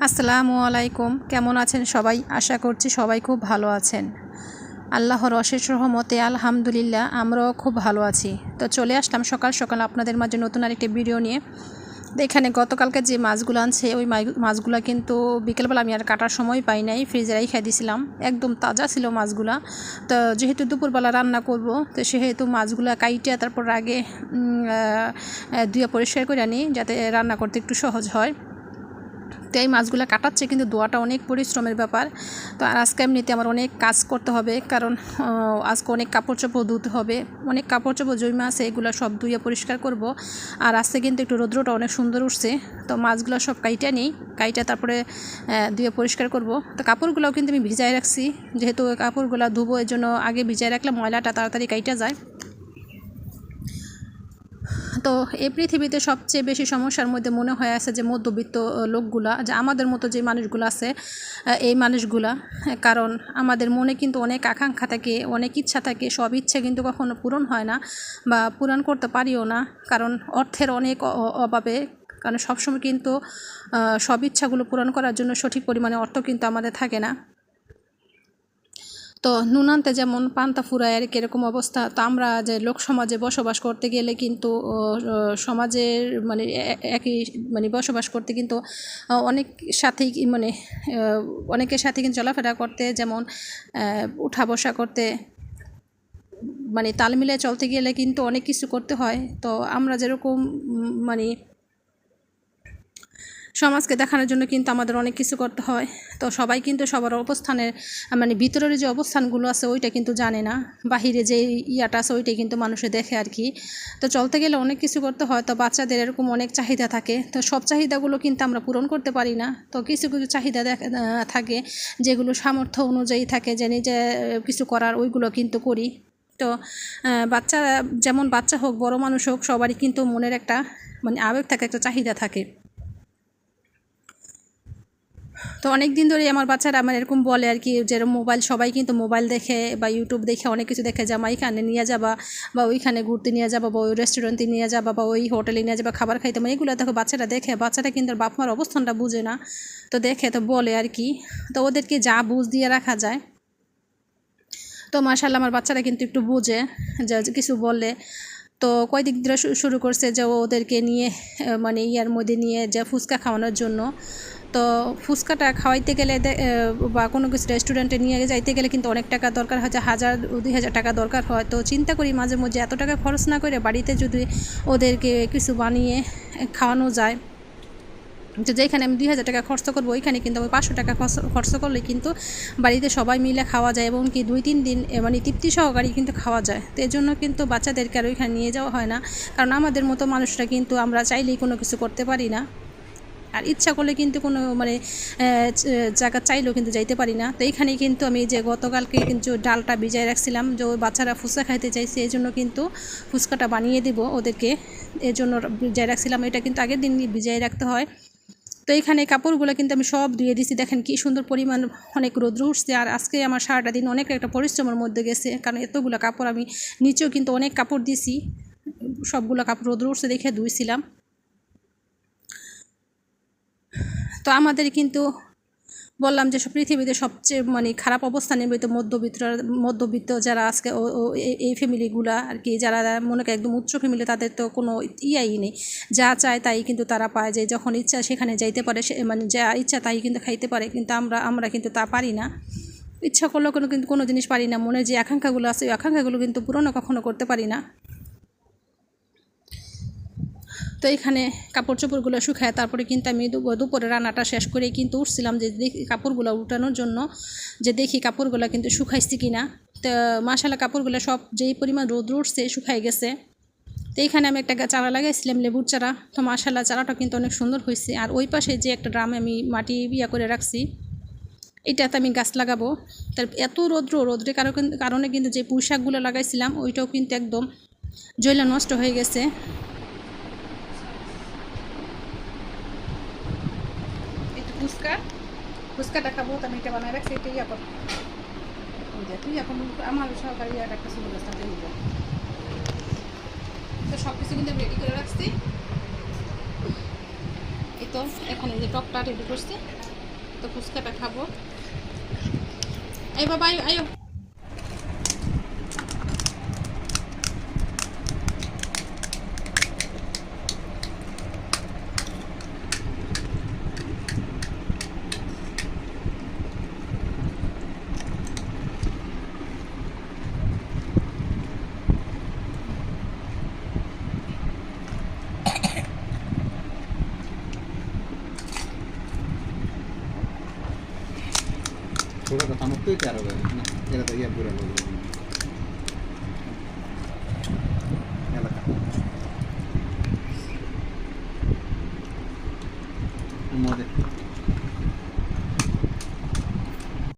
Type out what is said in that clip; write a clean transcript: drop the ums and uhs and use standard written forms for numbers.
আসসালামু আলাইকুম। কেমন আছেন সবাই? আশা করছি সবাই খুব ভালো আছেন। আল্লাহর অশেষ রহমতে আলহামদুলিল্লাহ আমরাও খুব ভালো আছি। তো চলে আসলাম সকাল সকাল আপনাদের মাঝে নতুন আরেকটি ভিডিও নিয়ে। তো এখানে গতকালকে যে মাছগুলো আনছে ওই মাছগুলো কিন্তু বিকেলবেলা আমি আর কাটার সময় পাই নাই, ফ্রিজে রেখে দিয়েছিলাম। একদম তাজা ছিল মাছগুলা। তো যেহেতু দুপুরবেলা রান্না করব, তো সেহেতু মাছগুলো কাইটে তারপর আগে ধুয়ে পরিষ্কার করে আনি যাতে রান্না করতে একটু সহজ হয়। তো এই মাছগুলো কাটাচ্ছে কিন্তু ধোয়াটা অনেক পরিশ্রমের ব্যাপার। তো আর আজকে এমনিতে আমার অনেক কাজ করতে হবে, কারণ আজকে অনেক কাপড় চোপড় ধুতে হবে। অনেক কাপড় চোপড় জমে আছে, এগুলো সব ধুয়ে পরিষ্কার করব। আর আজকে কিন্তু একটু রৌদ্রটা অনেক সুন্দর উঠছে। তো মাছগুলো সব কাইটা নিই, কাইটা তারপরে ধুয়ে পরিষ্কার করব। তো কাপড়গুলোও কিন্তু আমি ভিজায় রাখছি, যেহেতু কাপড়গুলো ধুবো এর জন্য আগে ভিজায় রাখলে ময়লাটা তাড়াতাড়ি কাইটা যায়। তো এই পৃথিবীতে সবচেয়ে বেশি সমস্যার মধ্যে মনে হয় আছে যে মধ্যবিত্ত লোকগুলা, যে আমাদের মতো যে মানুষগুলো আছে, এই মানুষগুলা। কারণ আমাদের মনে কিন্তু অনেক আকাঙ্ক্ষা থাকে, অনেক ইচ্ছা থাকে, সব ইচ্ছে কিন্তু কখনো পূরণ হয় না বা পূরণ করতে পারিও না, কারণ অর্থের অনেক অভাবে। কারণ সবসময় কিন্তু সব ইচ্ছাগুলো পূরণ করার জন্য সঠিক পরিমাণে অর্থ কিন্তু আমাদের থাকে না। তো নুন আনতে যেমন পান্তা ফুরায় আর কীরকম অবস্থা। তো আমরা যে লোক সমাজে বসবাস করতে গেলে কিন্তু সমাজের মানে একই মানে বসবাস করতে কিন্তু অনেক সাথেই অনেকের সাথে কিন্তু চলাফেরা করতে, যেমন উঠা বসা করতে মানে তাল মিলিয়ে চলতে গেলে কিন্তু অনেক কিছু করতে হয়। তো আমরা যেরকম মানে সমাজকে দেখানোর জন্য কিন্তু আমাদের অনেক কিছু করতে হয়। তো সবাই কিন্তু সবার অবস্থানের মানে ভিতরের যে অবস্থানগুলো আছে ওইটা কিন্তু জানে না, বাহিরে যে ইয়াটা আছে ওইটাই কিন্তু মানুষে দেখে আর কি। তো চলতে গেলে অনেক কিছু করতে হয়। তো বাচ্চাদের এরকম অনেক চাহিদা থাকে, তো সব চাহিদাগুলো কিন্তু আমরা পূরণ করতে পারি না। তো কিছু কিছু চাহিদা থাকে যেগুলো সামর্থ্য অনুযায়ী থাকে, যে নিজে কিছু করার ওইগুলো কিন্তু করি। তো বাচ্চা যেমন বাচ্চা হোক বড় মানুষ হোক, সবারই কিন্তু মনের একটা মানে আবেগ থাকে, একটা চাহিদা থাকে। তো অনেক দিন ধরেই আমার বাচ্চারা আমার এরকম বলে আর কি, যেরকম মোবাইল, সবাই কিন্তু মোবাইল দেখে বা ইউটিউব দেখে অনেক কিছু দেখে, যে আমার এইখানে নিয়ে যাবা বা ওইখানে ঘুরতে নিয়ে যাবা বা ওই রেস্টুরেন্টে নিয়ে যাবা বা ওই হোটেলে নিয়ে যাবা খাবার খাইতে। মানে এগুলো দেখো বাচ্চারা দেখে, বাচ্চারা কিন্তু বাপ মার অবস্থানটা বুঝে না। তো দেখে তো বলে আর কি, তো ওদেরকে যা বুঝ দিয়ে রাখা যায়। তো মাশাআল্লাহ আমার বাচ্চারা কিন্তু একটু বুঝে, যে কিছু বললে। তো কয়েকদিন ধরে শুরু করছে যে ওদেরকে নিয়ে মানে ইয়ার মধ্যে নিয়ে যে ফুচকা খাওয়ানোর জন্য। তো ফুচকাটা খাওয়াইতে গেলে বা কোনো কিছু রেস্টুরেন্টে নিয়ে যাইতে গেলে কিন্তু অনেক টাকা দরকার হয়, 1000-2000 টাকা দরকার হয়। তো চিন্তা করি মাঝে মধ্যে এত টাকা খরচ না করে বাড়িতে যদি ওদেরকে কিছু বানিয়ে খাওয়ানো যায়, তো যেখানে আমি 2000 টাকা খরচ করবো ওইখানে কিন্তু আমি 500 টাকা খরচ করলে কিন্তু বাড়িতে সবাই মিলে খাওয়া যায়, এবং কি 2-3 দিন মানে তৃপ্তি সহকারে কিন্তু খাওয়া যায়। তো এর জন্য কিন্তু বাচ্চাদেরকে আর ওইখানে নিয়ে যাওয়া হয় না, কারণ আমাদের মতো মানুষরা কিন্তু আমরা চাইলেই কোনো কিছু করতে পারি না, আর ইচ্ছা করলে কিন্তু কোনো মানে জায়গা চাইলেও কিন্তু যাইতে পারি না। তো এইখানেই কিন্তু আমি যে গতকালকে কিন্তু ডালটা ভিজায় রাখছিলাম, যে ওই বাচ্চারা ফুচকা খাইতে চাইছে, এই জন্য কিন্তু ফুচকাটা বানিয়ে দিব ওদেরকে, এর জন্য ভিজায় রাখছিলাম। এটা কিন্তু আগের দিন ভিজায় রাখতে হয়। তো এইখানে কাপড়গুলো কিন্তু আমি সব ধুয়ে দিছি, দেখেন কি সুন্দর পরিমাণ অনেক রৌদ্র উঠছে। আর আজকে আমার সারাটা দিন অনেক একটা পরিশ্রমের মধ্যে গেছে, কারণ এতগুলো কাপড় আমি নিচেও কিন্তু অনেক কাপড় দিছি, সবগুলো কাপড় রৌদ্র উঠছে দেখে ধুইছিলাম। তো আমাদের কিন্তু বললাম যে পৃথিবীতে সবচেয়ে মানে খারাপ অবস্থানে মধ্যবিত্ত যারা আজকে এই ফ্যামিলিগুলা আর কি, যারা মনে করেন একদম উচ্চ ফ্যামিলি, তাদের তো কোনো ইয়াই নেই, যা চায় তাই কিন্তু তারা পায়, যে যখন ইচ্ছা সেখানে যাইতে পারে, মানে যা ইচ্ছা তাই কিন্তু খাইতে পারে। কিন্তু আমরা কিন্তু তা পারি না, ইচ্ছা করলেও কিন্তু কোনো জিনিস পারি না। মনের যে আকাঙ্ক্ষাগুলো আছে ওই আকাঙ্ক্ষাগুলো কিন্তু পূরণও কখনো করতে পারি না। তো এখানে কাপড় চোপড়গুলো শুকায় তারপরে কিন্তু আমি দুপুরে রান্নাটা শেষ করে কিন্তু উঠছিলাম, যে দেখি কাপড়গুলো উঠানোর জন্য, যে দেখি কাপড়গুলো কিন্তু শুকাইছি কিনা। তো মাশাআল্লাহ কাপড়গুলো সব যেই পরিমাণ রোদ উঠছে শুকাই গেছে। তো এইখানে আমি একটা চারা লাগাইছিলাম, লেবুর চারা। তো মাশাআল্লাহ চারাটা কিন্তু অনেক সুন্দর হয়েছে। আর ওই পাশে যে একটা ড্রামে আমি মাটি করে রাখছি, এটাতে আমি গাছ লাগাবো। তার এত রোদ্রের কারণে কিন্তু যে পুঁই শাকগুলো লাগাইছিলাম ওইটাও কিন্তু একদম জ্বলে নষ্ট হয়ে গেছে। ফুচকাটা খাবো, তো আমি এটা বানায় রাখছি, এটাই এখন তুই এখন আমার সহকারী আর একটা সুন্দর রাস্তা দিয়ে নিব। তো সব কিছু কিন্তু রেডি করে রাখছি। এই তো এখানে যে টকটা রেডি করছি, তো ফুচকাটা খাবো। এই বাবা আয়ো আয়ো। थोड़ा सा नमक तो क्या होगा ना, ये तो ये बुरा लोग